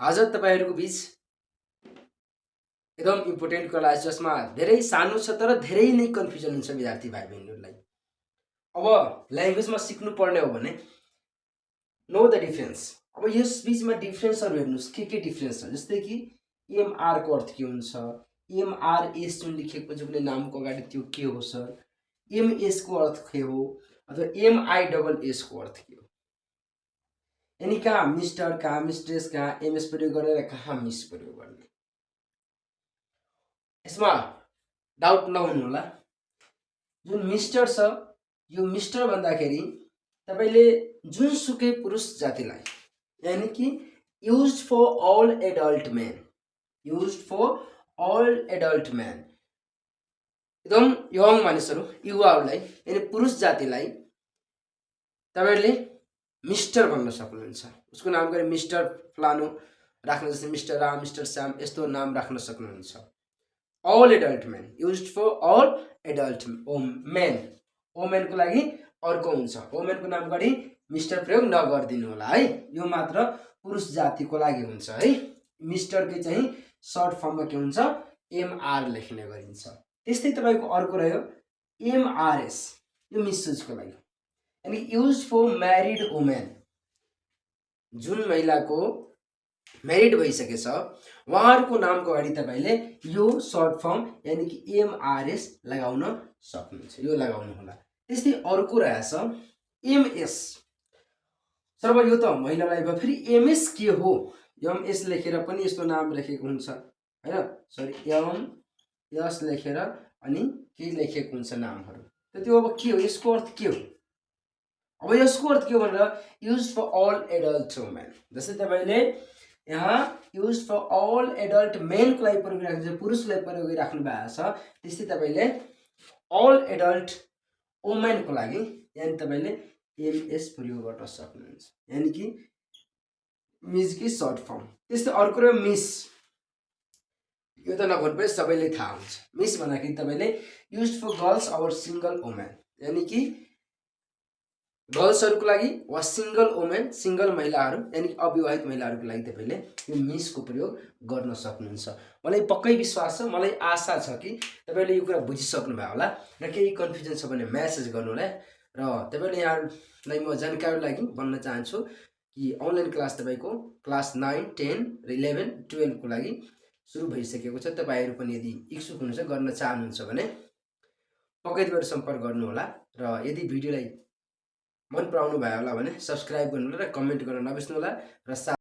आज तपाईहरुको बीच एकदम इम्पोर्टेन्ट क्लास जसमा धेरै सानो छ तर धेरै नै कन्फ्युजन हुन्छ विद्यार्थी भाइ बहिनीहरुलाई। अब ल्याङ्ग्वेजमा सिक्नु पर्ने हो भने नो द डिफरेन्स। अब यस बीचमा डिफरेन्सहरु हेर्नुस् के डिफरेन्स छ, जस्तै कि एमआर को अर्थ के हुन्छ, एमआरएस जुन लेखेको छ कुनै नामको अगाडि त्यो के हो सर, एमएस को अर्थ के हो अथवा एमआईडबल एस को अर्थ के हो। यानी कहाँ मिस्टर, कहाँ मिस्ट्रेस, कहाँ एमएस प्रयोग गर्ने र कहाँ मिस प्रयोग गर्ने। यसमा डाउट नहुनु होला। जुन मिस्टर छ यो मिस्टर भन्दाखेरि तपाईले जुनसुकै पुरुष जातिलाई, यानी कि used for all adult man, used for all adult man, एकदम यङ मानिसहरु युवाहरुलाई यानी पुरुष जातिलाई तपाईले मिस्टर भन्न सक्नुहुन्छ। उसको नाम गरे मिस्टर फलानु राख्न, जस्तै मिस्टर राम, मिस्टर श्याम यस्तो नाम राख्न सक्नुहुन्छ। All adult man, used for all adult man, women को लागि अर्को हुन्छ। वोमेन को नाम गरी मिस्टर प्रयोग नगर्दिनु होला है, यो मात्र पुरुष जातिको लागि हुन्छ है। मिस्टर के चाहिँ सर्ट फर्ममा के हुन्छ एमआर लेख्ने गरिन्छ। त्यस्तै तपाईको अर्को रह्यो एमआरएस, यो मिसेसको लागि, यानी युज्ड फर म्यारिड वुमेन, जुन महिलाको म्यारिड भइसकेछ उहाँहरुको नामको अगाडि तपाईले यो सर्ट फर्म यानी कि एमआरएस लगाउन सक्नुहुन्छ, यो लगाउनु होला। त्यस्तै अर्को रहेछ एमएस। सर्व यो त महिलालाई भयो, फेरि एमएस के हो, एमएस लेखेर पनि यस्तो नाम लेखेको हुन्छ हैन, सरी एमएस लेखेर अनि के लेखेको हुन्छ नामहरु, त त्यो अब के हो, यसको अर्थ के हो। अब यसको अर्थ के हो भनेर used for all adult women, जस्तै तपाईले यहाँ used for all adult men को लागि प्रयोग गरिराख्नु छ, पुरुषलाई प्रयोग गरिराख्नु भएको छ, त्यस्तै तपाईले ऑल एडल्ट वुमेन को लागि यानी तपाईले एमएस प्रयोग गर्न सक्नुहुन्छ, यानी कि मिस की सर्ट फर्म। त्यस्तै अर्को र मिस, यो त नभन् पनि सबैले थाहा हुन्छ। मिस भन्दाखेरि तपाईले युज्ड फर गर्ल्स और सिंगल वुमेन, यानी कि गर्ल्सहरुको लागि वा सिंगल वुमेन, सिंगल महिलाहरु यानी अविवाहित महिलाहरुको लागि तपाईले यो मिस को प्रयोग गर्न सक्नुहुन्छ। मलाई पक्कै विश्वास छ, मलाई आशा छ कि तपाईले यो कुरा बुझिसक्नु भयो होला र केही कन्फ्युजन छ भने मेसेज गर्नु होला। र तपाईले यहाँलाई म जानकारी लागि भन्न चाहन्छु कि अनलाइन क्लास तपाईको क्लास 9, 10 र 11, 12 को लागि सुरु भइसकेको छ। तपाईहरु पनि यदि इच्छुक हुनुहुन्छ गर्न चाहनुहुन्छ भने पक्कै तपाईहरु सम्पर्क गर्नु होला। र यदि भिडियोलाई मन पराउनु भयो होला भने सब्स्क्राइब गर्नु होला र कमेन्ट गर्न नबिर्सनु होला र